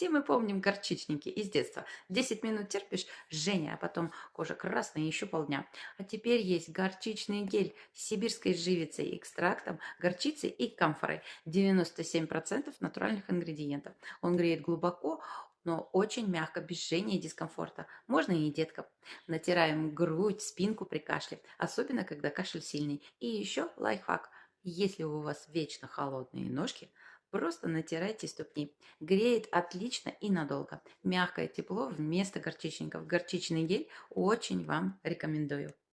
Все мы помним горчичники из детства. 10 минут терпишь, Женя, а потом кожа красная еще полдня. А теперь есть горчичный гель с сибирской живицей, экстрактом, горчицей и камфорой. 97% натуральных ингредиентов. Он греет глубоко, но очень мягко, без жжения и дискомфорта. Можно и деткам. Натираем грудь, спинку при кашле, особенно когда кашель сильный. И еще лайфхак. Если у вас вечно холодные ножки, просто натирайте ступни. Греет отлично и надолго. Мягкое тепло вместо горчичников. Горчичный гель очень вам рекомендую.